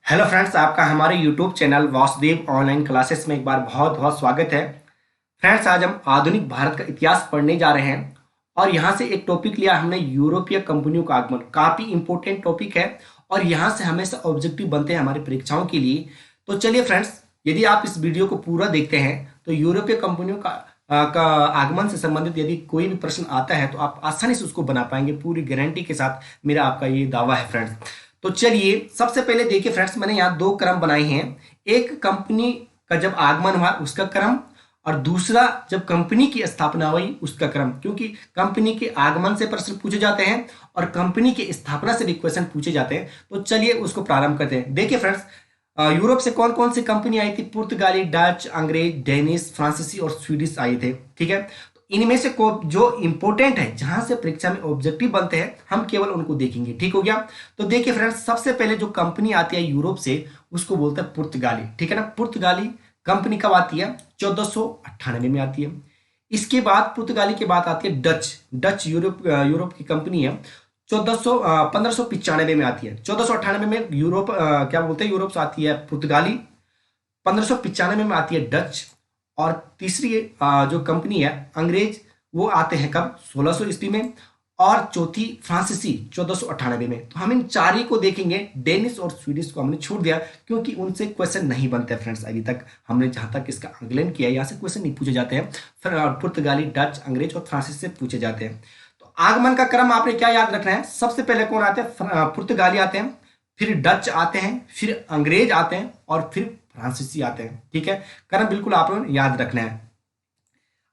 Hello friends, आपका हमारे YouTube channel Vasudev online classes में एक बार बहुत बहुत स्वागत है। फ्रेंड्स, आज हम आधुनिक भारत का इतिहास पढ़ने जा रहे हैं और यहाँ से एक टॉपिक लिया हमने, यूरोपीय कंपनियों का आगमन। काफ़ी इंपॉर्टेंट टॉपिक है और यहाँ से हमेशा ऑब्जेक्टिव बनते हैं हमारी परीक्षाओं के लिए। तो चलिए फ्रेंड्स, यदि आप इस वीडियो को पूरा देखते हैं तो यूरोपीय कंपनियों का आगमन से संबंधित यदि कोई भी प्रश्न आता है तो आप आसानी से उसको बना पाएंगे, पूरी गारंटी के साथ मेरा आपका ये दावा है फ्रेंड्स। तो चलिए सबसे पहले देखिए फ्रेंड्स, मैंने यहाँ दो क्रम बनाए हैं। एक कंपनी का जब आगमन हुआ उसका क्रम, और दूसरा जब कंपनी की स्थापना हुई उसका क्रम। क्योंकि कंपनी के आगमन से प्रश्न पूछे जाते हैं और कंपनी की स्थापना से भी क्वेश्चन पूछे जाते हैं। तो चलिए उसको प्रारंभ करते हैं। देखिए फ्रेंड्स, यूरोप से कौन कौन सी कंपनी आई थी? पुर्तगाली, डच, अंग्रेज, डेनिश, फ्रांसीसी और स्वीडिश आए थे। ठीक है, तो इनमें से को जो इंपॉर्टेंट है, जहां से परीक्षा में ऑब्जेक्टिव बनते हैं, हम केवल उनको देखेंगे। ठीक हो गया। तो देखिए फ्रेंड्स, सबसे पहले जो कंपनी आती है यूरोप से उसको बोलते हैं पुर्तगाली। ठीक है ना, पुर्तगाली कंपनी कब आती है? 1498 में आती है। इसके बाद पुर्तगाली के बाद आती है डच। डच यूरोप की कंपनी है। 1595 में आती है। 1498 में यूरोप क्या बोलते हैं, यूरोप से आती है पुर्तगाली। 1595 में आती है डच। और तीसरी जो कंपनी है अंग्रेज, वो आते हैं कब? 1600 ईस्वी में। और चौथी फ्रांसीसी 1498 में। तो हम इन चार ही को देखेंगे। डेनिश और स्वीडिश को हमने छोड़ दिया क्योंकि उनसे क्वेश्चन नहीं बनते फ्रेंड्स। अभी तक हमने जहां तक इसका आंकलन किया, यहाँ से क्वेश्चन नहीं पूछे जाते हैं। फिर पुर्तगाली, डच, अंग्रेज और फ्रांसीसी से पूछे जाते हैं। तो आगमन का क्रम आपने क्या याद रखना है? सबसे पहले कौन आते हैं? पुर्तगाली आते हैं, फिर डच आते हैं, फिर अंग्रेज आते हैं और फिर फ्रांसीसी आते हैं। ठीक है, क्रम बिल्कुल आप लोगों ने याद रखना है।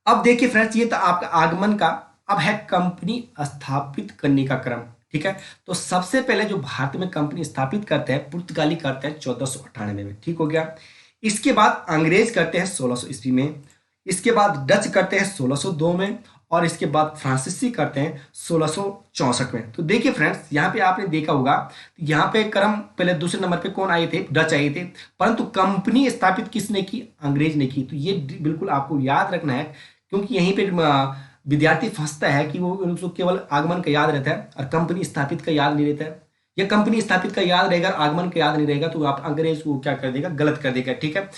अब देखिए फ्रेंड्स, ये तो आपका आगमन का। अब है कंपनी स्थापित करने का क्रम। ठीक है, तो सबसे पहले जो भारत में कंपनी स्थापित करते हैं पुर्तगाली करते हैं 1498 में। ठीक हो गया। इसके बाद अंग्रेज करते हैं 1600 ईस्वी में। इसके बाद डच करते हैं 1602 में। और इसके बाद फ्रांसीसी करते हैं 1664 में। तो देखिए फ्रेंड्स, यहाँ पे आपने देखा होगा, यहाँ पे क्रम पहले दूसरे नंबर पे कौन आए थे? डच आए थे। परंतु कंपनी स्थापित किसने की? अंग्रेज ने की। तो ये बिल्कुल आपको याद रखना है क्योंकि यहीं पे विद्यार्थी फंसता है कि वो उनको केवल आगमन का याद रहता है और कंपनी स्थापित का याद नहीं रहता है। या कंपनी स्थापित का याद रहेगा, आगमन का याद नहीं रहेगा, तो आप अंग्रेज को क्या कर देगा? गलत कर देगा। ठीक है,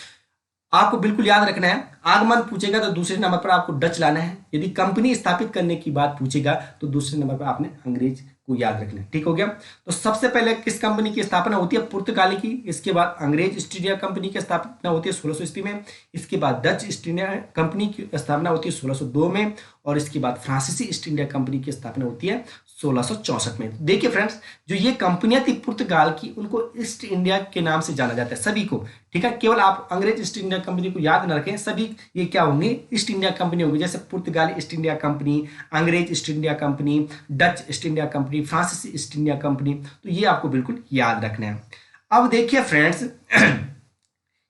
आपको बिल्कुल याद रखना है। आगमन पूछेगा तो दूसरे नंबर पर आपको डच लाना है। यदि कंपनी स्थापित करने की बात पूछेगा तो दूसरे नंबर पर आपने अंग्रेज को याद रखना है। ठीक हो गया। तो सबसे पहले किस कंपनी की स्थापना होती है? पुर्तगाली की। इसके बाद अंग्रेज ईस्ट इंडिया कंपनी की स्थापना होती है 1600 ईस्वी में। इसके बाद डच ईस्ट इंडिया कंपनी की स्थापना होती है 1602 में। और इसके बाद फ्रांसीसी ईस्ट इंडिया कंपनी की स्थापना होती है 1664 में। देखिए फ्रेंड्स, जो ये कंपनियां थी पुर्तगाल की, उनको ईस्ट इंडिया के नाम से जाना जाता है सभी को। ठीक है, केवल आप अंग्रेज ईस्ट इंडिया कंपनी को याद न रखें, सभी ये क्या होंगे? ईस्ट इंडिया कंपनी होगी। जैसे पुर्तगाली ईस्ट इंडिया कंपनी, अंग्रेज east India company, Dutch east India company, फ्रांसीसी ईस्ट इंडिया कंपनी। तो ये आपको बिल्कुल याद रखना है। अब देखिए फ्रेंड्स,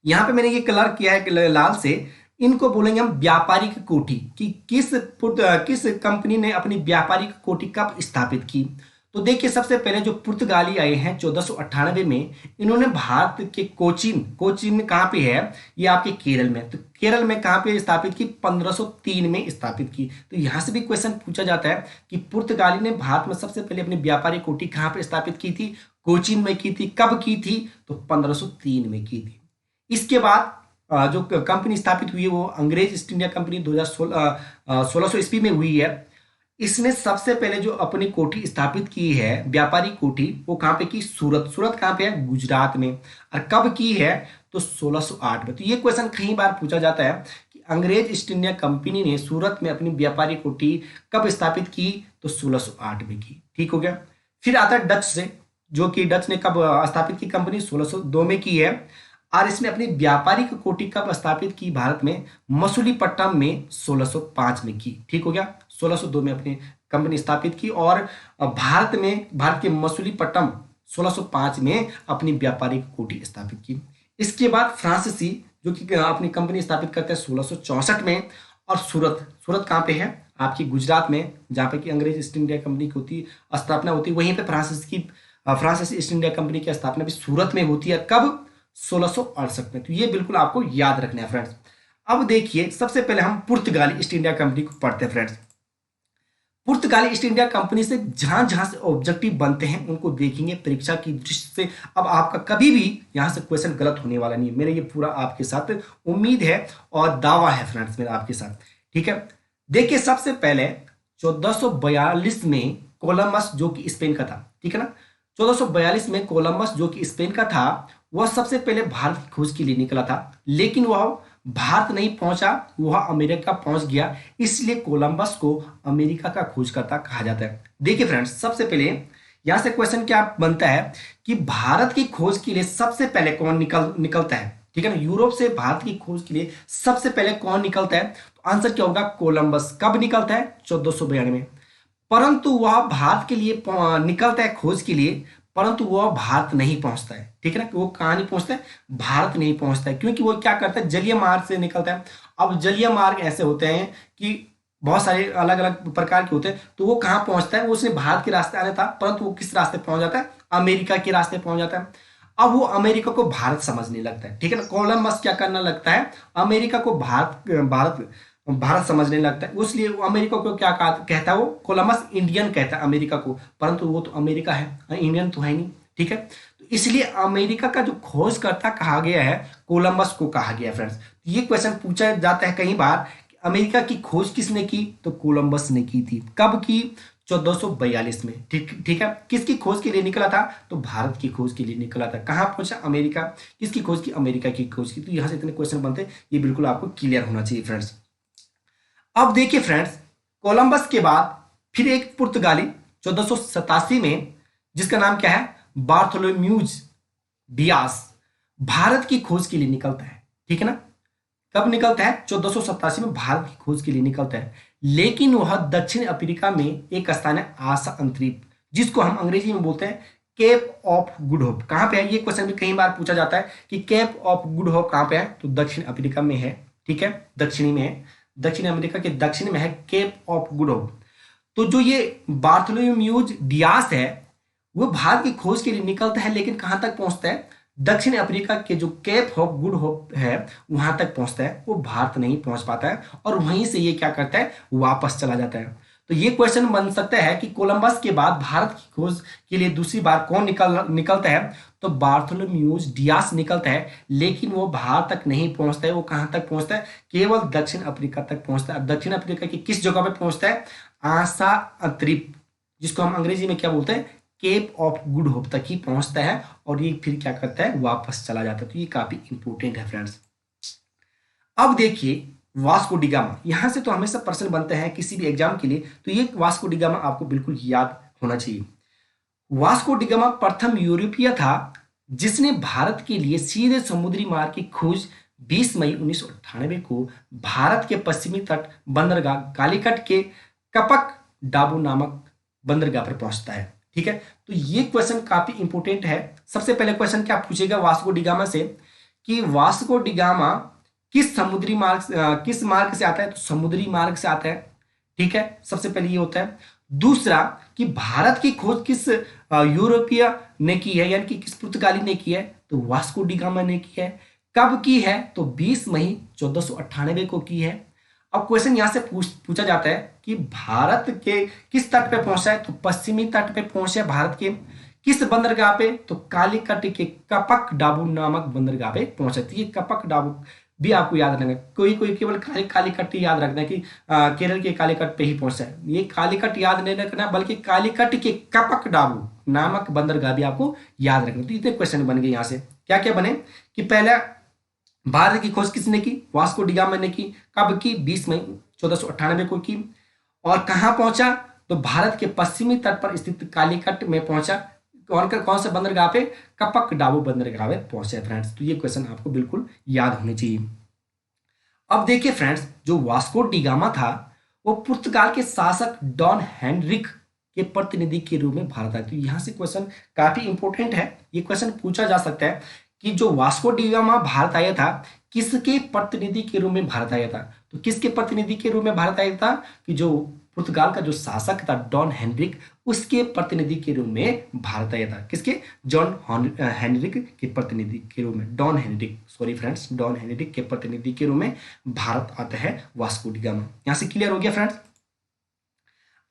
यहां पे मैंने ये कलर किया है लाल से। इनको बोलेंगे हम व्यापारिक कोठी। कि किस कंपनी ने अपनी व्यापारिक कोठी कब स्थापित की? तो देखिए, सबसे पहले जो पुर्तगाली आए हैं 1498 में, इन्होंने भारत के कोचीन कहाँ पे है? ये आपके केरल में। तो केरल में कहाँ पे स्थापित की? 1503 में स्थापित की। तो यहां से भी क्वेश्चन पूछा जाता है कि पुर्तगाली ने भारत में सबसे पहले अपनी व्यापारिक कोठी कहाँ पे स्थापित की थी? कोचीन में की थी। कब की थी? तो 1503 में की थी। इसके बाद जो कंपनी स्थापित हुई है वो अंग्रेज ईस्ट इंडिया कंपनी 1600 ईस्वी में हुई है। इसने सबसे पहले जो अपनी कोठी स्थापित की है, व्यापारी कोठी, वो कहां पे की? सूरत। सूरत कहां पे है? गुजरात में। और कब की है? तो 1608 में। तो ये क्वेश्चन कई बार पूछा जाता है कि अंग्रेज ईस्ट इंडिया कंपनी ने सूरत में अपनी व्यापारी कोठी कब स्थापित की? तो 1608 में की। ठीक हो गया। फिर आता है डच से, जो कि डच ने कब स्थापित की कंपनी? 1602 में की है। और इसने अपनी व्यापारिक कोठी कब स्थापित की भारत में? मसूलीपट्टनम में 1605 में की। ठीक हो गया। 1602 में अपनी कंपनी स्थापित की और भारत के मसूलीपट्टनम 1605 में अपनी व्यापारिक कोठी स्थापित की। इसके बाद फ्रांसीसी, जो कि अपनी कंपनी स्थापित करते हैं 1664 में। और सूरत कहाँ पे है? आपकी गुजरात में, जहाँ पे कि अंग्रेज ईस्ट इंडिया कंपनी की होती स्थापना होती है, वहीं पे फ्रांसीसी ईस्ट इंडिया कंपनी की स्थापना भी सूरत में होती है। कब? 1668 में। तो ये बिल्कुल आपको याद रखना है फ्रेंड्स। अब देखिए, सबसे पहले हम पुर्तगाली ईस्ट इंडिया कंपनी को पढ़ते हैं फ्रेंड्स। पुर्तगाली ईस्ट इंडिया कंपनी से जहां जहां से ऑब्जेक्टिव बनते हैं उनको देखेंगे परीक्षा की दृष्टि से। अब आपका कभी भी यहां से क्वेश्चन गलत होने वाला नहीं है, मेरा ये पूरा आपके साथ उम्मीद है और दावा है फ्रेंड्स मेरा आपके साथ। ठीक है, देखिए सबसे पहले 1442 में कोलंबस जो कि स्पेन का था, ठीक है ना, 1442 में कोलंबस जो कि स्पेन का था वह सबसे पहले भारत की खोज के लिए निकला था, लेकिन वह भारत नहीं पहुंचा, वह अमेरिका पहुंच गया, इसलिए कोलंबस को अमेरिका का खोजकर्ता कहा जाता है। देखिए फ्रेंड्स, सबसे पहले यहां से क्वेश्चन क्या बनता है कि भारत की खोज के लिए सबसे पहले कौन निकलता है, ठीक है ना, यूरोप से भारत की खोज के लिए सबसे पहले कौन निकलता है, तो आंसर क्या होगा, कोलंबस। कब निकलता है, 1492 में। परंतु वह भारत के लिए निकलता है खोज के लिए, परंतु वह भारत नहीं पहुंचता है, ठीक है ना, वो कहां नहीं पहुंचता है, भारत नहीं पहुंचता है, क्योंकि वो क्या करता है, जलीय मार्ग से निकलता है। अब जलीय मार्ग ऐसे होते हैं कि बहुत सारे अलग अलग प्रकार के होते हैं, तो वो कहां पहुंचता है, वो उसने भारत के रास्ते आने था, परंतु वो किस रास्ते पहुंच जाता है, अमेरिका के रास्ते पहुंच जाता है। अब वो अमेरिका को भारत समझने लगता है, ठीक है ना, कोलंबस क्या करना लगता है, अमेरिका को भारत भारत भारत समझने लगता है, इसलिए वो अमेरिका को क्या कहता है, वो कोलंबस इंडियन कहता है अमेरिका को, परंतु वो तो अमेरिका है, इंडियन तो है नहीं, ठीक है। तो इसलिए अमेरिका का जो खोजकर्ता कहा गया है, कोलंबस को कहा गया है फ्रेंड्स। तो ये क्वेश्चन पूछा जाता है कई बार, अमेरिका की खोज किसने की, तो कोलंबस ने की थी। कब की, 1442 में, ठीक ठीक है। किसकी खोज के लिए निकला था, तो भारत की खोज के लिए निकला था। कहां पहुंचा, अमेरिका। किसकी खोज की, अमेरिका की खोज की। तो यहां से इतने क्वेश्चन बनते हैं, ये बिल्कुल आपको क्लियर होना चाहिए फ्रेंड्स। अब देखिए फ्रेंड्स, कोलंबस के बाद फिर एक पुर्तगाली 1487 में, जिसका नाम क्या है, बार्थोलोम्यूज डियास, भारत की खोज के लिए निकलता है, ठीक है ना। कब निकलता है, 1487 में भारत की खोज के लिए निकलता है, लेकिन वह दक्षिण अफ्रीका में एक स्थान है आशा अंतरीप, जिसको हम अंग्रेजी में बोलते हैं केप ऑफ गुड होप। कहां पे है, ये क्वेश्चन भी कई बार पूछा जाता है कि केप ऑफ गुड होप कहां पे है, तो दक्षिण अफ्रीका में है, ठीक है, दक्षिणी में है, दक्षिण अमेरिका के दक्षिण में है केप ऑफ गुड होप। तो जो ये बार्थोलोम्यूज डियास है, वो भारत की खोज के लिए निकलता है, लेकिन कहां तक पहुंचता है, दक्षिण अफ्रीका के जो केप ऑफ गुड होप है वहां तक पहुंचता है, वो भारत नहीं पहुंच पाता है, और वहीं से ये क्या करता है, वापस चला जाता है। तो ये क्वेश्चन बन सकता है कि कोलंबस के बाद भारत की खोज के लिए दूसरी बार कौन निकलता है, तो बार्थोलोम्यूज डियास निकलता है, लेकिन वो भारत तक नहीं पहुंचता है। वो कहां तक पहुंचता है, केवल दक्षिण अफ्रीका तक पहुंचता है। दक्षिण अफ्रीका की किस जगह पे पहुंचता है, आशा अंतरिप, जिसको हम अंग्रेजी में क्या बोलते हैं, केप ऑफ गुड होप तक ही पहुंचता है, और ये फिर क्या करता है, वापस चला जाता है। तो ये काफी इंपॉर्टेंट है फ्रेंड्स। अब देखिए वास्को डी गामा, यहां से तो हमेशा प्रश्न बनते हैं किसी भी एग्जाम के लिए, तो ये वास्को डी गामा आपको बिल्कुल याद होना चाहिए। वास्को डी गामा प्रथम यूरोपीय था जिसने भारत के लिए सीधे समुद्री मार्ग की खोज 20 मई 1998 को भारत के पश्चिमी तट बंदरगाह कालीकट के कपक डाबू नामक बंदरगाह पर पहुंचता है, ठीक है। तो ये क्वेश्चन काफी इंपोर्टेंट है। सबसे पहले क्वेश्चन क्या पूछेगा वास्को डी गामा से, कि वास्को डी गामा किस समुद्री मार्ग किस मार्ग से आता है, तो समुद्री मार्ग से आता है, ठीक है, सबसे पहले ये होता है। दूसरा, कि भारत की खोज किस यूरोपीय ने की है, यानी कि किस पुर्तगाली ने की है, तो वास्को डी गामा ने की है। कब की है, तो 20 मई 1498 को की है। अब क्वेश्चन यहां से पूछा जाता है कि भारत के किस तट पे पहुंचा है, तो पश्चिमी तट पे पहुंचे भारत के, किस बंदरगाह पे, तो कालीकट के कपक डाबू नामक बंदरगाह पे पहुंचा। तो ये कपक डाबू भी आपको याद रखना है। कोई कोई केवल कालीकट ही याद रखना है कि केरल के कालीकट पे ही पहुंचा है, ये कालीकट याद नहीं रखना, बल्कि कालीकट के कपक डाबू नामक बंदरगाह भी आपको याद रखना। तो इतने क्वेश्चन बन गए यहां से। क्या क्या बने, कि पहला, भारत की खोज किसने की, वास्को डी गामा ने की। कब की, 20 मई 1498 को की। और कहां पहुंचा, तो भारत के पश्चिमी तट पर स्थित कालीकट में पहुंचा। कौन से बंदरगाह पे, कपक डाबू बंदरगाह पे पहुंचे फ्रेंड्स। तो ये क्वेश्चन आपको बिल्कुल याद होने चाहिए। अब देखिए फ्रेंड्स, जो वास्को डी गामा था वो पुर्तगाल के शासक डॉन हेनरिक के प्रतिनिधि के रूप में भारत आया। तो यहां से क्वेश्चन काफी इंपॉर्टेंट है। ये क्वेश्चन पूछा जा सकता है कि जो वास्को डी गामा भारत आया था, किसके प्रतिनिधि के रूप में भारत आया था। तो किसके प्रतिनिधि के रूप में भारत आया था, कि जो पुर्तगाल का जो शासक था डॉन हेनरिक, उसके प्रतिनिधि के रूप में भारत आया था। किसके, हेनरिक के प्रतिनिधि के रूप में, Don Henrique, sorry friends, Don Henrique के प्रतिनिधि के रूप में भारत आता है वास्को डी गामा। यहां से क्लियर हो गया फ्रेंड्स।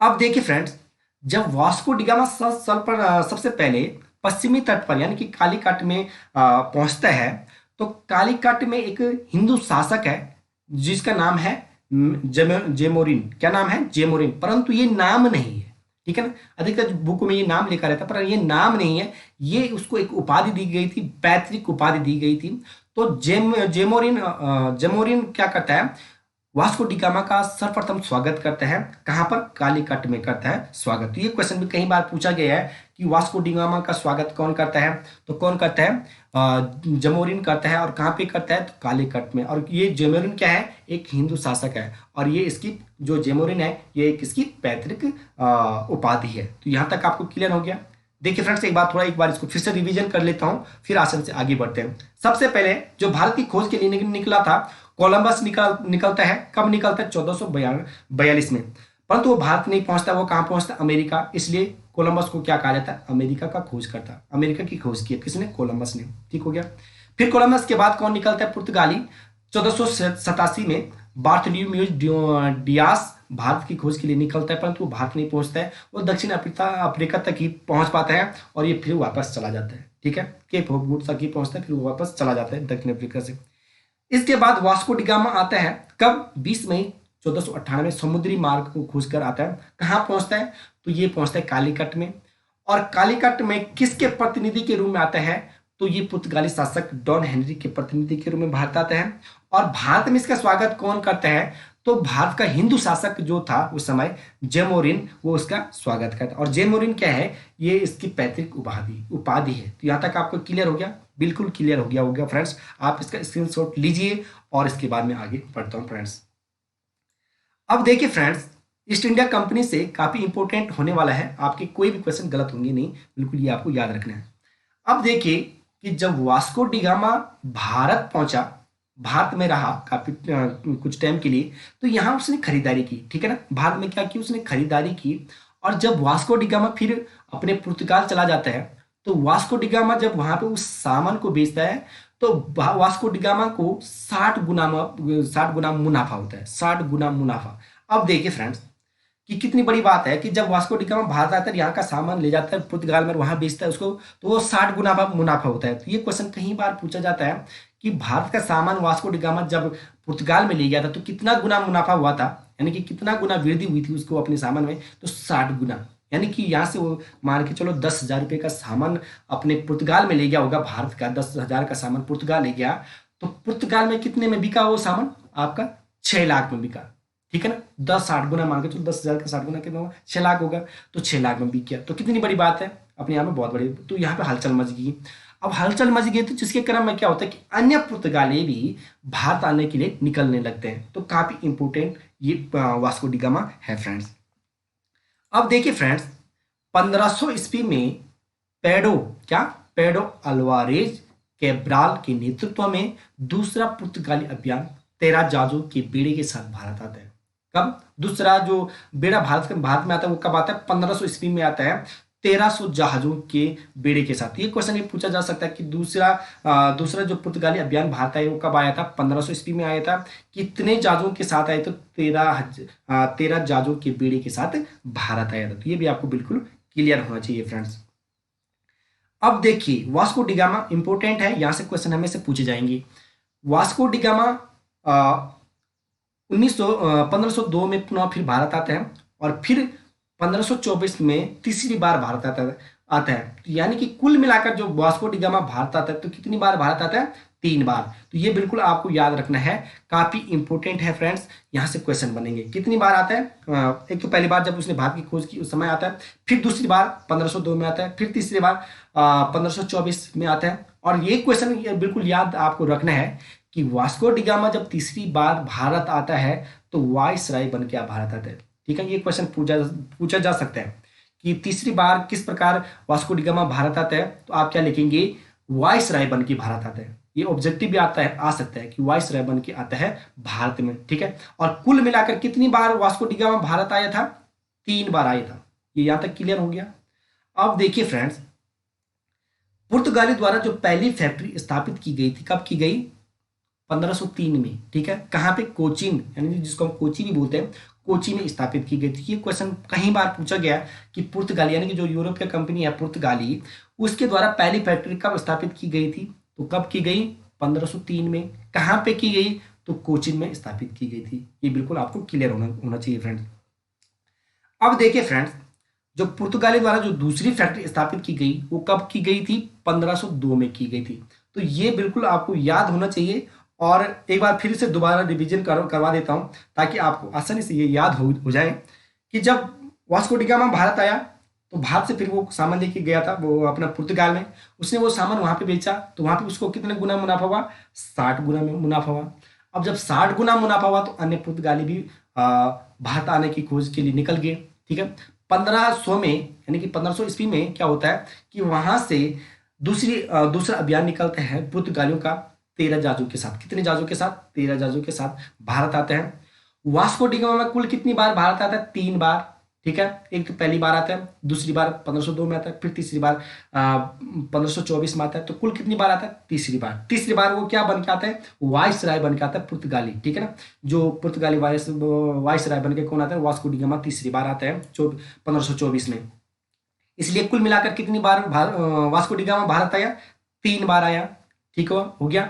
अब देखिए फ्रेंड्स, जब वास्को डिगामा सबसे पहले पश्चिमी तट पर यानी कि कालीकट में पहुंचता है, तो कालीकट में एक हिंदू शासक है जिसका नाम है जेमोरिन। क्या नाम है? जेमोरिन। परंतु ये नाम नहीं है, ठीक है ना। अधिकतर बुक में ये नाम लिखा रहता है, पर ये नाम नहीं है। ये उसको एक उपाधि दी गई थी, पैतृक उपाधि दी गई थी। तो जेमोरिन क्या करता है? वास्को डी गामा का सर्वप्रथम स्वागत करता है। कहां पर? कालीकट में करता है स्वागत। तो ये क्वेश्चन भी कई बार पूछा गया है कि वास्को डी गामा का स्वागत कौन करता है? तो कौन करता है? जमोरिन करता है। और कहां पे करता है? तो कालीकट में। और ये जेमोरिन क्या है? एक हिंदू शासक है। और ये इसकी जो जेमोरिन है, ये एक इसकी पैतृक उपाधि है। तो यहां तक आपको क्लियर हो गया। देखिए फ्रेंड्स, एक बार इसको फिर से रिवीजन कर लेता हूं, फिर आसान से आगे बढ़ते हैं। सबसे पहले जो भारत की खोज के लिए निकला था, कोलंबस निकलता है। कब निकलता है? 1442 में। परंतु वो भारत नहीं पहुंचता, वो कहां पहुंचता? अमेरिका। इसलिए कोलंबस को क्या कहा जाता है? अमेरिका का खोजकर्ता। अमेरिका की खोज की किसने? कोलंबस ने। ठीक हो गया। फिर कोलंबस के बाद कौन निकलता है? पुर्तगाली। 1487 में बार्थोलोम्यूज डियास भारत की खोज के लिए निकलता है, परंतु वो भारत नहीं पहुंचता है। वो दक्षिण अफ्रीका तक ही पहुंच पाता है और ये फिर वापस चला जाता है। ठीक है, केप ऑफ गुड तक ही पहुंचता है, फिर वो वापस चला जाता है दक्षिण अफ्रीका से। इसके बाद वास्को डी गामा आता है। कब? 20 मई 1498 में समुद्री मार्ग को खोज कर आता है। कहां पहुंचता है? तो ये पहुंचता है कालीकट में। और कालीकट में किसके प्रतिनिधि के रूप में आता है? तो ये पुर्तगाली शासक डॉन हेनरी के प्रतिनिधि के रूप में भारत आता है। और भारत में इसका स्वागत कौन करता है? तो भारत का हिंदू शासक जो था उस समय, जेमोरिन, वो उसका स्वागत करता है। और जेमोरिन क्या है? ये इसकी पैतृक उपाधि है। तो यहां तक आपको क्लियर हो गया? बिल्कुल क्लियर हो गया फ्रेंड्स। आप इसका स्क्रीनशॉट लीजिए और इसके बाद में आगे बढ़ता हूं फ्रेंड्स। अब देखिए फ्रेंड्स, ईस्ट इंडिया कंपनी से काफी इंपॉर्टेंट होने वाला है। आपके कोई भी क्वेश्चन गलत होंगे नहीं, बिल्कुल ये आपको याद रखना है। अब देखिए कि जब वास्को डी गामा भारत पहुंचा, भारत में रहा काफी कुछ टाइम के लिए, तो यहां उसने खरीदारी की। ठीक है ना, भारत में क्या की? उसने खरीदारी की। और जब वास्को डी गामा फिर अपने पुर्तगाल चला जाता है, तो वास्को डी गामा जब वहां पे उस सामान को बेचता है, तो वास्को डी गामा को 60 गुना मुनाफा होता है। 60 गुना मुनाफा। अब देखिए फ्रेंड्स कि कितनी बड़ी बात है कि जब वास्को डी गामा भारत आता है, यहाँ का सामान ले जाता है पुर्तगाल में, वहां बेचता है उसको, तो वो 60 गुना मुनाफा होता है। तो ये क्वेश्चन कई बार पूछा जाता है कि भारत का सामान वास्को डी गामा जब पुर्तगाल में ले गया था तो कितना गुना मुनाफा हुआ था, यानी कि कितना गुना वृद्धि हुई थी उसको अपने सामान में? तो 60 गुना। यानी कि यहाँ से वो मान के चलो 10,000 रुपये का सामान अपने पुर्तगाल में ले गया होगा। भारत का 10,000 का सामान पुर्तगाल ले गया, तो पुर्तगाल में कितने में बिका वो सामान? आपका 6 लाख में बिका। ठीक है ना, 10 60 गुना मान के चलो, 10,000 का 60 गुना कितना होगा? 6 लाख होगा। तो 6 लाख में बिक गया, तो कितनी बड़ी बात है, अपने यहाँ में बहुत बड़ी। तो यहाँ पे हलचल मच गई। अब हलचल मच गई तो जिसके क्रम में क्या होता है कि अन्य पुर्तगाली भी भारत आने के लिए निकलने लगते हैं। तो काफी इंपोर्टेंट ये वास्को डी गामा है फ्रेंड्स। अब देखिए फ्रेंड्स, 1500 ईस्वी में पेडो क्या पेडो अल्वारेज कैब्राल के नेतृत्व में दूसरा पुर्तगाली अभियान 13 जहाजों के बेड़े के साथ भारत आता है। कब? दूसरा जो बेड़ा भारत में आता है वो कब आता है? 1500 ईस्वी में आता है, 1300 जहाजों के बेड़े के साथ। ये क्वेश्चन ये पूछा जा सकता है कि दूसरा जो पुर्तगाली अभियान भारत आया वो कब आया था? 1500 ईस्वी में आया था। कितने जहाजों के साथ आए? तो 13 जहाजों के बेड़े के साथ भारत आया था। तो ये भी आपको बिल्कुल क्लियर होना चाहिए फ्रेंड्स। अब देखिए, वास्को डी गामा इंपोर्टेंट है, यहां से क्वेश्चन हमें से पूछे जाएंगे। वास्को डी गामा 1502 में पुनः फिर भारत आता है और फिर 1524 में तीसरी बार भारत आता है। तो यानी कि कुल मिलाकर जो वास्को डी गामा भारत आता है, तो कितनी बार भारत आता है? 3 बार। तो ये बिल्कुल आपको याद रखना है, काफी इंपोर्टेंट है फ्रेंड्स। यहां से क्वेश्चन बनेंगे। कितनी बार आता है? एक तो पहली बार जब उसने भारत की खोज की उस समय आता है, फिर दूसरी बार 1502 में आता है, फिर तीसरी बार 1524 में आता है। और ये क्वेश्चन बिल्कुल याद आपको रखना है कि वास्को डी गामा जब तीसरी बार भारत आता है तो वाइसराय बन के भारत आता है। ठीक है, ये क्वेश्चन पूछा जा सकता है कि तीसरी बार किस प्रकार वास्को डी गामा भारत आता है। तो आप क्या लिखेंगे? वाइसराय बन के भारत आता है। ये ऑब्जेक्टिव भी आ सकता है कि वाइसराय बन के आता है भारत में। ठीक है, और कुल मिलाकर कितनी बार वास्को डी गामा भारत आया था? 3 बार आया था। ये यहां तक क्लियर हो गया। अब देखिए फ्रेंड्स, पुर्तगाली द्वारा जो पहली फैक्ट्री स्थापित की गई थी, कब की गई? 1503 में। ठीक है, कहां पे? कोचीन, यानी जिसको हम कोची भी बोलते हैं, कोची में स्थापित की गई थी। ये क्वेश्चन कई बार पूछा गया कि पुर्तगाली यानी कि जो यूरोपीय कंपनी है पुर्तगाली, उसके द्वारा पहली फैक्ट्री कब स्थापित की गई थी? तो कब की गई? 1503 में। कहाँ पे की गई? तो कोचिन में स्थापित की गई थी। ये बिल्कुल आपको क्लियर होना चाहिए फ्रेंड्स। अब देखिए फ्रेंड्स, जो पुर्तगाली द्वारा जो दूसरी फैक्ट्री स्थापित की गई वो कब की गई थी? 1502 में की गई थी। तो ये बिल्कुल आपको याद होना चाहिए। और एक बार फिर से दोबारा रिवीजन करवा देता हूं ताकि आपको आसानी से ये याद हो जाए कि जब वास्को डी गामा भारत आया तो भारत से फिर वो सामान लेके गया था वो अपना पुर्तगाल में, उसने वो सामान वहां पे बेचा तो वहां पे उसको कितने गुना मुनाफा हुआ? 60 गुना में मुनाफा हुआ। अब जब 60 गुना मुनाफा हुआ तो अन्य पुर्तगाली भी भारत आने की खोज के लिए निकल गए। ठीक है, 1500 में यानी कि 1500 ईस्वी में क्या होता है कि वहां से दूसरा अभियान निकलता है पुर्तगालियों का 13 जहाजों के साथ। कितने जहाजों के साथ? 13 जहाजों के साथ भारत आते हैं। वास्को डी गामा में कुल कितनी बार भारत आता है? 3 बार। ठीक है, एक तो पहली बार आता है, दूसरी बार 1502 में आता है, फिर तीसरी बार 1524 में आता है। तो कुल कितनी बार आता है? तीसरी बार। तीसरी बार वो क्या बन के आता है? वाइसराय बन के आता है पुर्तगाली। ठीक है ना, जो पुर्तगाली वाइसराय बन के कौन आता है? वास्को डी गामा तीसरी बार आता है 1524 में। इसलिए कुल मिलाकर कितनी बार वास्को डी गामा भारत आया? 3 बार आया। ठीक हो गया।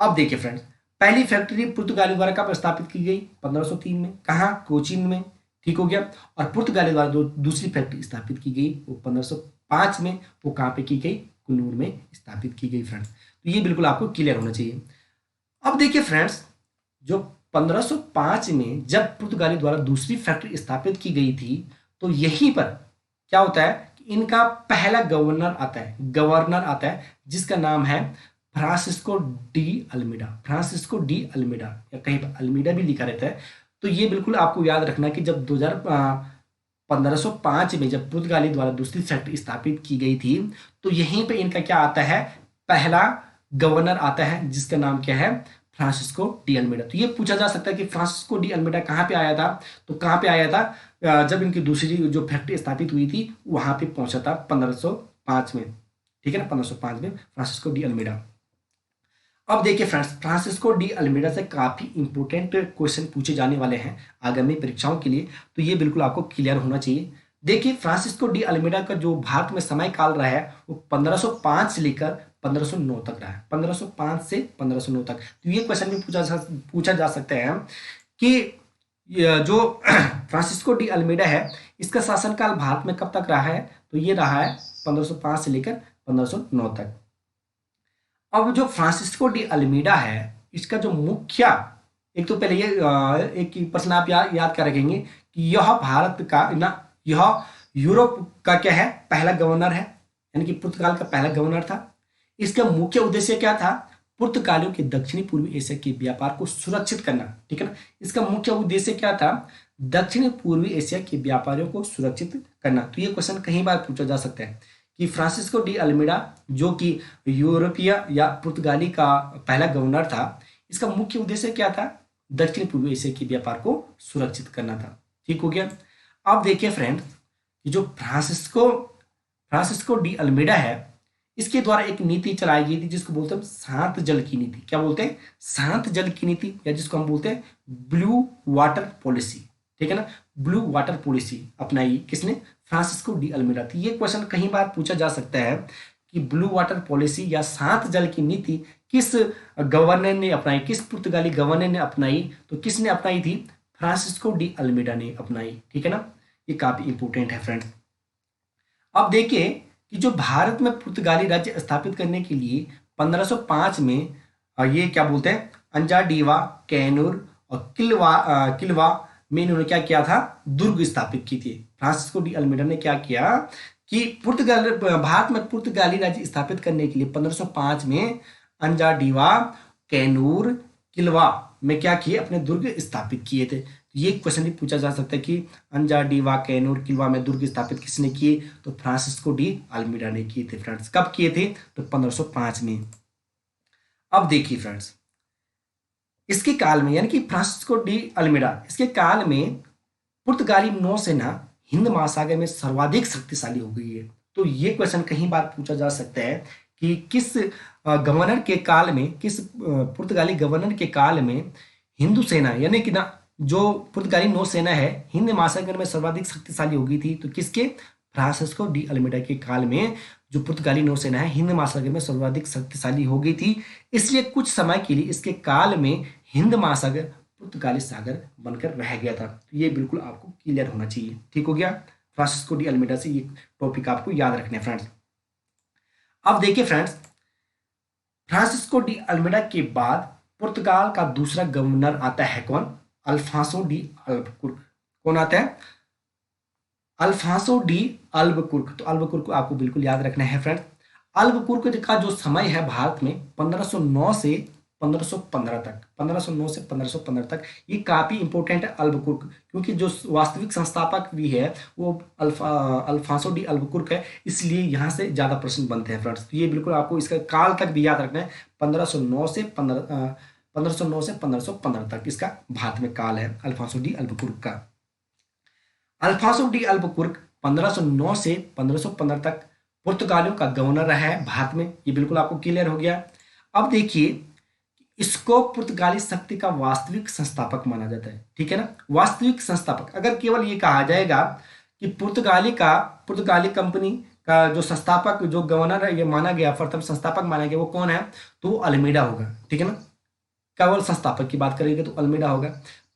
अब देखिए फ्रेंड्स, पहली फैक्ट्री पुर्तगाली द्वारा कब स्थापित की गई? 1503 में। कहाँ? कोचीन में। ठीक हो गया। और पुर्तगाली द्वारा दूसरी फैक्ट्री स्थापित की गई वो 1505 में। वो कहाँ पे की गई? कुन्नूर में स्थापित की गई फ्रेंड्स। तो ये बिल्कुल आपको क्लियर होना चाहिए। अब देखिए फ्रेंड्स, जो 1505 में जब पुर्तगाली द्वारा दूसरी फैक्ट्री स्थापित की गई थी तो यहीं पर क्या होता है कि इनका पहला गवर्नर आता है जिसका नाम है Francisco de Almeida. Francisco de Almeida या कहीं पर अल्मीडा भी लिखा रहता है। तो ये बिल्कुल आपको याद रखना कि जब 1505 में जब पुर्तगाली द्वारा दूसरी फैक्ट्री स्थापित की गई थी तो यहीं पे इनका क्या आता है? पहला गवर्नर आता है जिसका नाम क्या है? Francisco de Almeida. तो ये पूछा जा सकता है कि फ्रांसिस्को डी अल्मीडा कहाँ पे आया था? तो कहाँ पे आया था? जब इनकी दूसरी जो फैक्ट्री स्थापित हुई थी वहां पे पहुंचा था 1505 में। ठीक है ना, 1505 में फ्रांसिस्को डी अल्मीडा। अब देखिए फ्रेंड्स, फ्रांसिस्को डी अल्मीडा से काफी इंपोर्टेंट क्वेश्चन पूछे जाने वाले हैं आगामी परीक्षाओं के लिए। तो ये बिल्कुल आपको क्लियर होना चाहिए। देखिए, फ्रांसिस्को डी अल्मीडा का जो भारत में समय काल रहा है वो 1505 से लेकर 1509 तक रहा है। 1505 से 1509 तक। तो ये क्वेश्चन भी पूछा जा सकता है कि जो फ्रांसिस्को डी अल्मीडा है इसका शासनकाल भारत में कब तक रहा है? तो ये रहा है 1505 से लेकर 1509 तक। अब जो फ्रांसिस्को डी अल्मीडा है इसका जो मुख्य, एक तो पहले ये एक प्रश्न आप याद कर रखेंगे कि यह भारत का ना, यह यूरोप का क्या है? पहला गवर्नर है, यानी कि पुर्तगाल का पहला गवर्नर था। इसका मुख्य उद्देश्य क्या था? पुर्तगालियों के दक्षिणी पूर्वी एशिया के व्यापार को सुरक्षित करना। ठीक है ना, इसका मुख्य उद्देश्य क्या था? दक्षिणी पूर्वी एशिया के व्यापारियों को सुरक्षित करना। तो ये क्वेश्चन कई बार पूछा जा सकता है कि फ्रांसिस्को डी अल्मीडा जो कि यूरोपीय या पुर्तगाली का पहला गवर्नर था, इसका मुख्य उद्देश्य क्या था? दक्षिण पूर्वी एशिया के व्यापार को सुरक्षित करना था। ठीक हो गया। अब देखिए फ्रेंड्स, जो फ्रांसिस्को डी अल्मीडा है इसके द्वारा एक नीति चलाई गई थी जिसको बोलते हैं शांत जल की नीति। क्या बोलते हैं? शांत जल की नीति, या जिसको हम बोलते हैं ब्लू वाटर पॉलिसी। ठीक है ना, ब्लू वाटर पॉलिसी अपनाई किसने? Francisco de Almeida. तो ये क्वेश्चन कई बार पूछा जा सकता है कि ब्लू वाटर पॉलिसी या शांत जल की नीति किस गवर्नर ने अपनाई, किस पुर्तगाली गवर्नर ने अपनाई? तो किसने अपनाई थी? फ्रांसिस्को डी अल्मीडा ने अपनाई। ठीक है ना, ये काफी इंपोर्टेंट है फ्रेंड्स। अब देखिए कि जो भारत में पुर्तगाली राज्य स्थापित करने के लिए 1505 में ये क्या बोलते हैं अंजाडीवा, कैनूर और किलवा में इन्होंने क्या किया था? दुर्ग स्थापित की थी। फ्रांसिस्को डी अल्मीडा ने क्या किया कि भारत में पुर्तगाली राज्य स्थापित करने के लिए 1505 में अंजाडीवा, कैनूर, किलवा में क्या किए? अपने दुर्ग स्थापित किए थे। ये क्वेश्चन भी पूछा जा सकता है कि अंजाडीवा, कैनूर, किलवा में दुर्ग स्थापित किसने किए? तो फ्रांसिस्को डी अल्मीडा ने किए थे फ्रेंड्स। कब किए थे? तो 1505 में। अब देखिए फ्रेंड्स, इसके काल में यानी कि फ्रांसिस्को डी अल्मीडा इसके काल में पुर्तगाली नौसेना हिंद महासागर में सर्वाधिक शक्तिशाली हो गई है। तो ये क्वेश्चन कई बार पूछा जा सकता है कि किस गवर्नर के काल में, किस पुर्तगाली गवर्नर के काल में हिंदू सेना यानी कि ना जो पुर्तगाली नौसेना है हिंद महासागर में सर्वाधिक शक्तिशाली हो गई थी, तो किसके? फ्रांसिस्को डी अल्मीडा के काल में जो पुर्तगाली नौसेना है हिंद महासागर में सर्वाधिक शक्तिशाली हो गई थी, इसलिए कुछ समय के लिए इसके काल में हिंद महासागर पुर्तगाली सागर बनकर रह गया था। तो ये बिल्कुल आपको क्लियर होना चाहिए। ठीक हो गया? फ्रांसिस्को डी अल्मीडा से ये टॉपिक आपको याद रखना है फ्रेंड्स। अब देखिए फ्रेंड्स, फ्रांसिस्को डी अल्मीडा के बाद पुर्तगाल का दूसरा गवर्नर आता है कौन? Alfonso de Albuquerque. कौन आता है? Alfonso de Albuquerque. तो अल्बुकुर्क को आपको बिल्कुल याद रखना है फ्रेंड्स। अल्बुकुर्क का जो समय है भारत में 1509 से 1515 तक, 1509 से 1515 तक, ये काफी इंपॉर्टेंट है अल्बुकुर्क, क्योंकि जो वास्तविक संस्थापक भी है वो अल्फांसो डी अल्बुकुर्क है, इसलिए यहाँ से ज्यादा प्रश्न बनते हैं फ्रेंड्स। तो ये बिल्कुल आपको इसका काल तक भी याद रखना है। 1509 से 1515 तक इसका भारत में काल है अल्फांसो डी अल्बुकुर्क का। अल्फांसो डी अल्बुकुर्क 1509 से 1515 तक पुर्तगालियों का गवर्नर रहा है भारत में। ये बिल्कुल आपको क्लियर हो गया। अब देखिए, इसको पुर्तगाली शक्ति का वास्तविक संस्थापक माना जाता है। ठीक है ना? वास्तविक संस्थापक, अगर केवल ये कहा जाएगा कि पुर्तगाली कंपनी का जो संस्थापक, जो गवर्नर है, ये माना गया, प्रथम संस्थापक माना गया, वो कौन है? तो वो अल्मीडा होगा। ठीक है ना? केवल संस्थापक की बात करेंगे तो अल्मीडा होगा,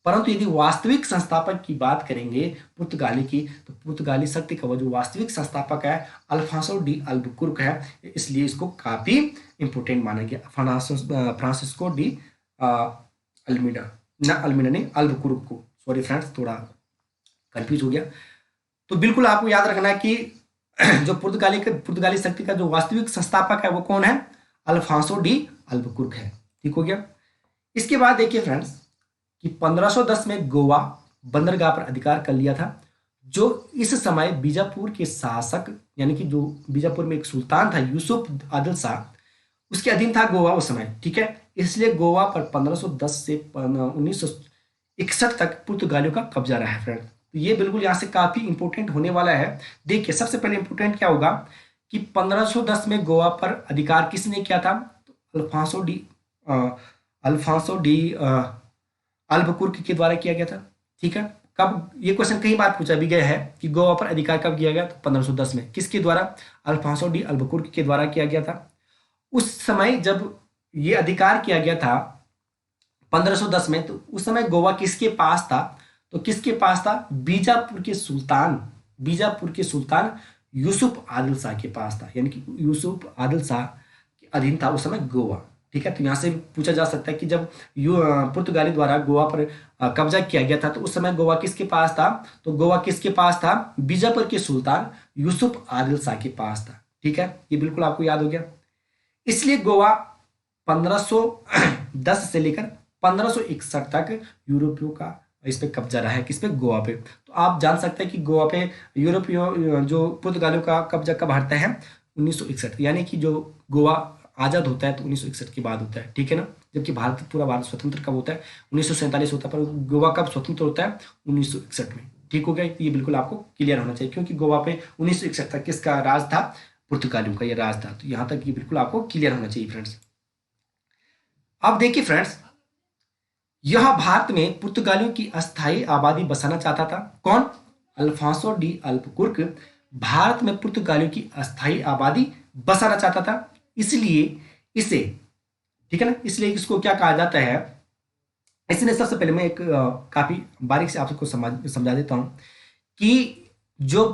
परंतु यदि वास्तविक संस्थापक की बात करेंगे पुर्तगाली की, तो पुर्तगाली शक्ति का वो जो वास्तविक संस्थापक है अल्फांसो डी अल्बुकुर्क है, इसलिए इसको काफी इंपोर्टेंट माना गया। फ्रांसिस्को डी अल्मीडा, ना अल्मीडा नहीं, अल्बुकुर्क को, सॉरी फ्रेंड्स, थोड़ा कंफ्यूज हो गया। तो बिल्कुल आपको याद रखना है कि जो पुर्तगाली शक्ति का जो वास्तविक संस्थापक है वो कौन है? अल्फांसो डी अल्बुकुर्क है। ठीक हो गया? इसके बाद देखिए फ्रेंड्स कि 1510 में गोवा बंदरगाह पर अधिकार कर लिया था, जो इस समय बीजापुर के शासक, यानी कि जो बीजापुर में एक सुल्तान था यूसुफ आदिल शाह, उसके अधीन था गोवा उस समय। ठीक है? इसलिए गोवा पर 1510 से 1961 तक पुर्तगालियों का कब्जा रहा है फ्रेंड। तो ये बिल्कुल यहाँ से काफी इंपोर्टेंट होने वाला है। देखिए, सबसे पहले इंपोर्टेंट क्या होगा कि 1510 में गोवा पर अधिकार किसने किया था? तो अल्फांसो डी अल्बुकुर्क के द्वारा किया गया था। ठीक है? कब? ये क्वेश्चन कई बार पूछा भी गया है कि गोवा पर अधिकार कब किया गया? तो 1510 में। किसके द्वारा? अल्फांसो डी अल्बुकुर्क के द्वारा किया गया था। उस समय जब ये अधिकार किया गया था 1510 में, तो उस समय गोवा किसके पास था? तो किसके पास था? बीजापुर के सुल्तान यूसुफ आदिल शाह के पास था, यानी कि यूसुफ आदिल शाह के अधीन था उस समय गोवा। ठीक है? तो यहाँ से पूछा जा सकता है कि जब पुर्तगाली द्वारा गोवा पर कब्जा किया गया था, तो उस समय गोवा किसके पास था? तो गोवा किसके पास था? बीजापुर के सुल्तान यूसुफ आदिल शाह के पास था। ठीक है? ये बिल्कुल आपको याद हो गया। इसलिए गोवा 1510 से लेकर 1561 तक यूरोपियों का इस पे कब्जा रहा है। किस पे? गोवा पे। तो आप जान सकते हैं कि गोवा पे यूरोपियों जो पुर्तगालियों का कब्जा कब हटता है? 1961, यानी कि जो गोवा आजाद होता है तो 1961 के बाद होता है। ठीक है ना? जबकि पूरा भारत स्वतंत्र कब होता है? 1947 होता है, पर गोवा कब स्वतंत्र होता है? 1961 में। ठीक हो गया? ये बिल्कुल आपको क्लियर होना चाहिए, क्योंकि गोवा पे 1961 तक किसका राज था? पुर्तगालियों का ये राज था। तो यहां तक ये बिल्कुल आपको क्लियर होना चाहिए फ्रेंड्स। अब देखिए फ्रेंड्स, यह भारत में पुर्तगालियों की अस्थायी आबादी बसाना चाहता था। कौन? अल्फांसो डी अल्बुकुर्क भारत में पुर्तगालियों की अस्थायी आबादी बसाना चाहता था, इसलिए इसे, ठीक है ना, इसलिए इसको क्या कहा जाता है? इसने, सबसे पहले मैं एक काफी बारीक से आपको समझा देता हूं कि जो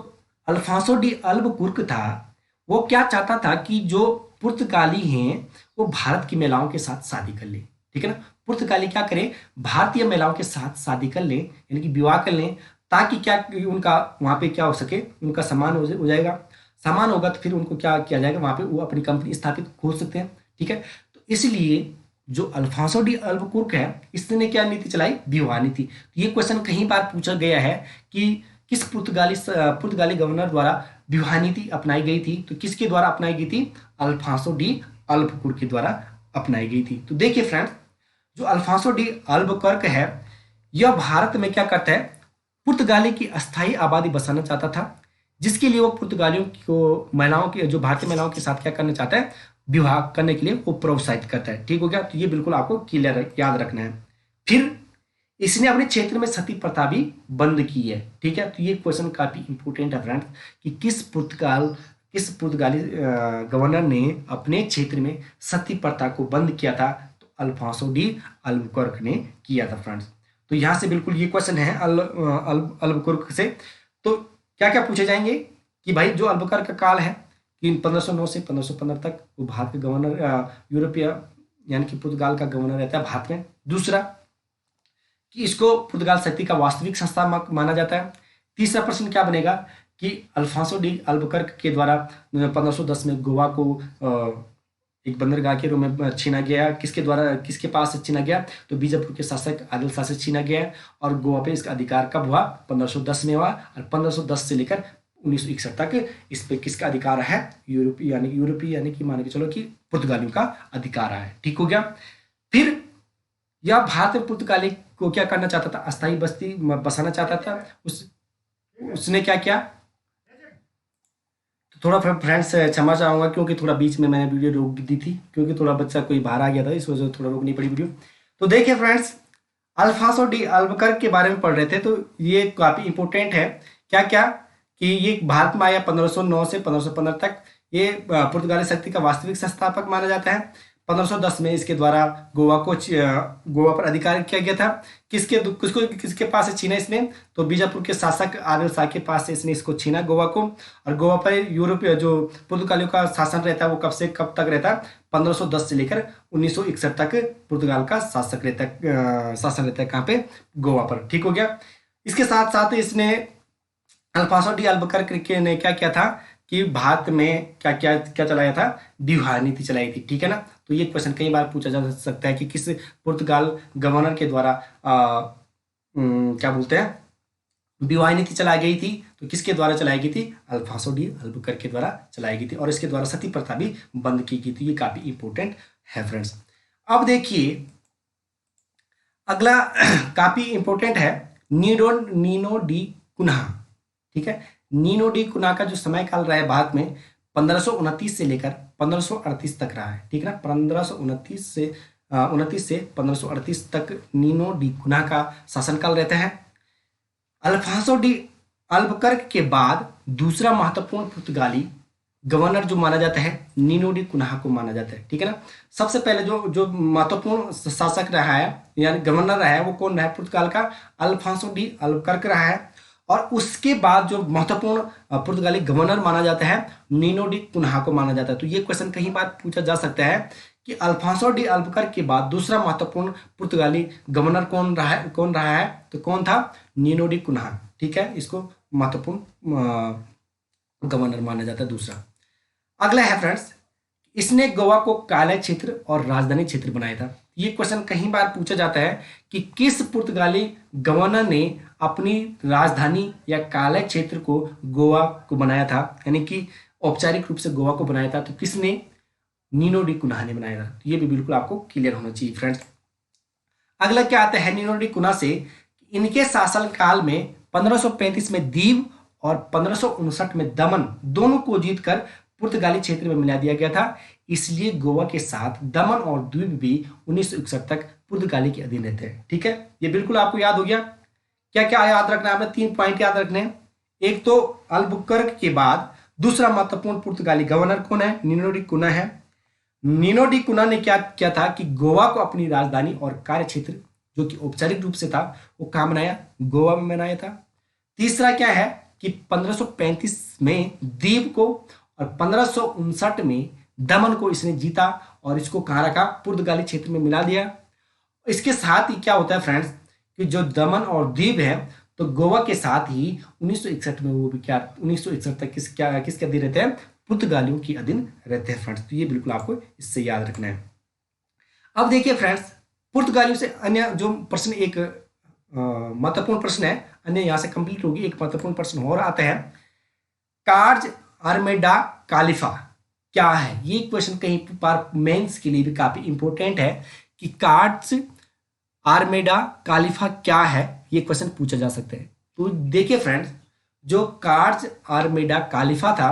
अल्फांसो डी अल्बुकुर्क था वो क्या चाहता था कि जो पुर्तगाली हैं वो भारत की महिलाओं के साथ शादी कर ले। ठीक है ना? पुर्तगाली क्या करें? भारतीय महिलाओं के साथ शादी कर लें, यानी कि विवाह कर लें, ताकि क्या उनका वहां पे क्या हो सके, उनका सम्मान हो जाएगा। सम्मान होगा तो फिर उनको क्या किया जाएगा? वहां पे वो अपनी कंपनी स्थापित खोल सकते हैं। ठीक है? तो इसलिए जो अल्फांसो डी अल्बुकुर्क है, इसने क्या नीति चलाई? विवाह नीति। तो ये क्वेश्चन कई बार पूछा गया है कि किस पुर्तगाली गवर्नर द्वारा विवाह नीति अपनाई गई थी? तो किसके द्वारा अपनाई गई थी? अल्फांसो डी अल्बुकुर्क के द्वारा अपनाई गई थी। तो देखिए फ्रेंड्स, जो अल्फांसो डी अल्बुकर्क है, यह भारत में क्या करता है? पुर्तगाली की अस्थायी आबादी बसाना चाहता था, जिसके लिए वो पुर्तगालियों को, महिलाओं के, जो भारतीय महिलाओं के साथ क्या करना चाहता है? विवाह करने के लिए वो प्रोत्साहित करता है। ठीक हो गया? तो ये बिल्कुल आपको क्लियर याद रखना है। फिर इसने अपने क्षेत्र में सती प्रथा भी बंद की है। ठीक है, तो ये क्वेश्चन काफी इंपॉर्टेंट है फ्रेंड्स कि किस पुर्तगाली गवर्नर ने अपने क्षेत्र में सती प्रथा को बंद किया था? तो अल्फांसो डी अल्बुकर्क ने किया था फ्रेंड्स। तो यहाँ से बिल्कुल ये क्वेश्चन है अल्बुकर्क से। तो क्या क्या पूछे जाएंगे कि भाई जो अल्बुकर्क का काल है कि 1509 से 1515 तक वो भारत के गवर्नर यूरोपीय यानी कि पुर्तगाल का गवर्नर रहता है भारत में। दूसरा कि इसको पुर्तगाल शक्ति का वास्तविक संस्था माना जाता है। तीसरा प्रश्न क्या बनेगा कि अल्फांसो डी अल्बुकर्क के द्वारा 1510 में गोवा को एक बंदरगाह के रूप में छीना गया। किसके द्वारा, किसके पास से छीना गया? तो बीजापुर के शासक आदिल शाह से छीना गया। और गोवा पे इसका अधिकार कब हुआ? 1510 में हुआ। और 1510 से लेकर 1961 तक इस पे किसका अधिकार है? यूरोपीय यानी कि मान के चलो कि पुर्तगालियों का अधिकार है। ठीक हो गया। फिर यह भारत में पुर्तगाली को क्या करना चाहता था? अस्थायी बस्ती बसाना चाहता था। उसने क्या किया? तो थोड़ा फ्रेंड्स क्षमा चाहूंगा क्योंकि थोड़ा बीच में मैंने वीडियो रोक दी थी क्योंकि थोड़ा बच्चा कोई बाहर आ गया था, इस वजह से थोड़ा रोकनी पड़ी वीडियो। तो देखिए फ्रेंड्स, अल्फांसो डी अल्बुकर्क के बारे में पढ़ रहे थे, तो ये काफी इंपॉर्टेंट है। क्या क्या कि ये भारत में आया 1509 से 1515 तक। ये पुर्तगाली शक्ति का वास्तविक संस्थापक माना जाता है। 1510 में इसके द्वारा गोवा पर अधिकार किया गया था। किसके पास से छीना इसने? तो बीजापुर के शासक आदिल शाह के पास से इसने इसको छीना गोवा को। और गोवा पर यूरोपीय जो पुर्तगालियों का शासन रहता है वो कब से कब तक रहता है? 1510 से लेकर 1961 तक पुर्तगाल का शासन रहता है कहाँ पे? गोवा पर। ठीक हो गया। इसके साथ साथ इसने अल्फांसो डी अल्बुकर्क ने क्या किया था कि भारत में क्या क्या क्या चलाया था? द्विवार नीति चलाई थी। ठीक है ना। तो ये क्वेश्चन कई बार पूछा जा सकता है कि किस पुर्तगाल गवर्नर के द्वारा क्या बोलते हैं द्विवार नीति चलाई गई थी? तो किसके द्वारा चलाई गई थी? अल्फांसो डी अल्बुकर्क के द्वारा चलाई गई थी। और इसके द्वारा सती प्रथा भी बंद की गई थी। ये काफी इंपॉर्टेंट है फ्रेंड्स। अब देखिए अगला काफी इंपॉर्टेंट है नीनो डी कुन्हा। ठीक है, नीनो डी कुन्हा का जो समय काल रहा है भारत में 1529 से लेकर 1538 तक रहा है। ठीक है ना, 1529 से 1538 तक नीनो डी कुन्हा का शासनकाल रहता है। अल्फांसो डी अल्बुकर्क के बाद दूसरा महत्वपूर्ण पुर्तगाली गवर्नर जो माना जाता है नीनो डी कुन्हा को माना जाता है। ठीक है ना। सबसे पहले जो महत्वपूर्ण शासक रहा है यानी गवर्नर रहा है वो कौन रहा है पुर्तगाल का? अल्फांसो डी अल्बुकर्क रहा है। और उसके बाद जो महत्वपूर्ण पुर्तगाली गवर्नर माना जाता है नीनो डी कुन्हा को माना जाता है। तो ये क्वेश्चन कहीं बार पूछा जा सकता है कि अल्फांसो डी अल्बुकर्क के बाद दूसरा महत्वपूर्ण पुर्तगाली गवर्नर कौन रहा है? तो कौन था? Nuno da Cunha. ठीक है, इसको महत्वपूर्ण गवर्नर माना जाता है दूसरा। अगला है फ्रेंड्स, इसने गोवा को काला क्षेत्र और राजधानी क्षेत्र बनाया था। ये क्वेश्चन कहीं बार पूछा जाता है कि किस पुर्तगाली गवर्नर ने अपनी राजधानी या काला क्षेत्र को गोवा को बनाया था, यानी कि औपचारिक रूप से गोवा को बनाया था? तो किसने? नीनो डी कुन्हा ने बनाया था। तो ये भी बिल्कुल आपको क्लियर होना चाहिए फ्रेंड्स। अगला क्या आता है नीनो डी कुन्हा से? इनके शासन काल में 1535 में दीव और 1559 में दमन दोनों को जीतकर पुर्तगाली क्षेत्र में मिला दिया गया था। इसलिए गोवा के साथ दमन और द्वीप भी 1961 तक पुर्तगाली के अधीन रहते हैं। ठीक है, ये बिल्कुल आपको याद हो गया। क्या क्या याद रखना है आपने? 3 पॉइंट याद रखने हैं। एक तो अल्बुकर्क के बाद दूसरा महत्वपूर्ण पुर्तगाली गवर्नर कौन है? नीनो डी कुन्हा है। नीनो डी कुन्हा ने क्या किया था कि गोवा को अपनी राजधानी और कार्य क्षेत्र जो कि औपचारिक रूप से था वो कहां बनाया? गोवा में बनाया था। तीसरा क्या है कि 1535 में दीव को और 1559 में दमन को इसने जीता और इसको कहां रखा? पुर्तगाली क्षेत्र में मिला दिया। इसके साथ ही क्या होता है फ्रेंड्स कि जो दमन और दीव है तो गोवा के साथ ही 1961 में वो भी क्या 1961 तक किसके अधीन रहते हैं? पुर्तगालियों के अधीन रहते हैं फ्रेंड्स। तो ये बिल्कुल आपको इससे याद रखना है। अब देखिए फ्रेंड्स, पुर्तगालियों से अन्य जो प्रश्न एक महत्वपूर्ण प्रश्न है, अन्य यहां से कंप्लीट होगी। एक महत्वपूर्ण प्रश्न और आता है, कार्ज आर्मेडा कालिफा क्या है? ये क्वेश्चन कहीं पर मेंस के लिए भी काफी इंपॉर्टेंट है कि कार्ज आर्मेडा कालिफा क्या है, ये क्वेश्चन पूछा जा सकता है। तो देखिए फ्रेंड्स, जो कार्ज आर्मेडा कालिफा था,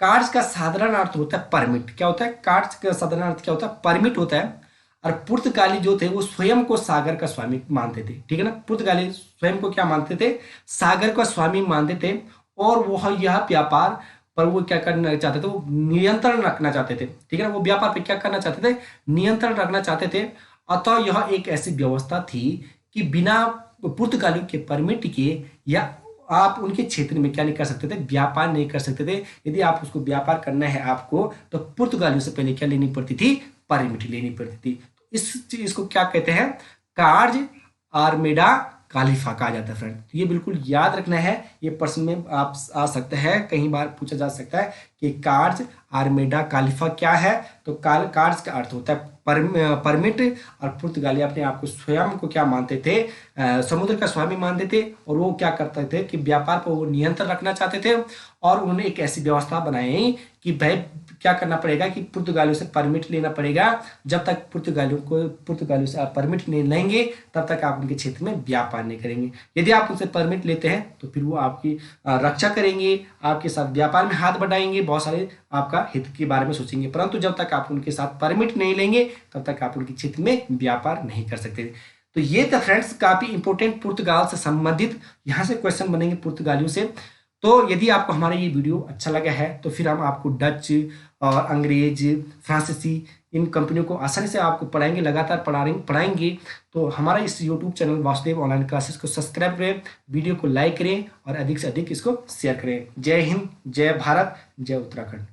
कार्ज का साधारण अर्थ होता है परमिट। क्या होता है? कार्ज का साधारण अर्थ क्या होता है? परमिट होता है। और पुर्तगाली जो थे वो स्वयं को सागर का स्वामी मानते थे, ठीक है ना। पुर्तगाली स्वयं को क्या मानते थे, सागर का स्वामी मानते थे। और वो यह व्यापार पर वो क्या करना चाहते थे, वो नियंत्रण रखना चाहते थे, ठीक है ना। वो व्यापार पे क्या करना चाहते थे, नियंत्रण रखना चाहते थे। अतः यह एक ऐसी व्यवस्था थी कि बिना पुर्तगालियों के परमिट के या आप उनके क्षेत्र में क्या नहीं कर सकते थे, व्यापार नहीं कर सकते थे। यदि आप उसको व्यापार करना है आपको, तो पुर्तगालियों से पहले क्या लेनी पड़ती थी, परमिट लेनी पड़ती थी। तो इस चीज को क्या कहते हैं, कार्ज आर्मेडा कालिफा कहा जाता है फ्रेंड। तो ये बिल्कुल याद रखना है, ये प्रश्न में आप आ सकता है, कई बार पूछा जा सकता है कि कार्ज आर्मेडा कालिफा क्या है। तो कार्ज का अर्थ होता है परमिट। और पुर्तगाली अपने आप को स्वयं को क्या मानते थे, समुद्र का स्वामी मानते थे। और वो क्या करते थे कि व्यापार पर वो नियंत्रण रखना चाहते थे। और उन्होंने एक ऐसी व्यवस्था बनाई कि भाई क्या करना पड़ेगा कि पुर्तगालियों से परमिट लेना पड़ेगा। जब तक पुर्तगालियों से आप परमिट नहीं लेंगे, तब तक आप उनके क्षेत्र में व्यापार नहीं करेंगे। यदि आप उनसे परमिट लेते हैं तो फिर वो आपकी रक्षा करेंगे, आपके साथ व्यापार में हाथ बढ़ाएंगे, बहुत सारे आपका हित के बारे में सोचेंगे। परंतु जब तक आप उनके साथ परमिट नहीं लेंगे, तब तक आप उनके क्षेत्र में व्यापार नहीं कर सकते। तो ये था फ्रेंड्स काफी इंपॉर्टेंट पुर्तगाल से संबंधित यहाँ से क्वेश्चन बनेंगे पुर्तगालियों से। तो यदि आपको हमारा ये वीडियो अच्छा लगा है तो फिर हम आपको डच और अंग्रेज, फ्रांसीसी, इन कंपनियों को आसानी से आपको पढ़ाएंगे, लगातार पढ़ाएंगे। तो हमारा इस YouTube channel Vasudev online classes को सब्सक्राइब करें, वीडियो को लाइक करें और अधिक से अधिक इसको शेयर करें। जय हिंद, जय भारत, जय उत्तराखंड।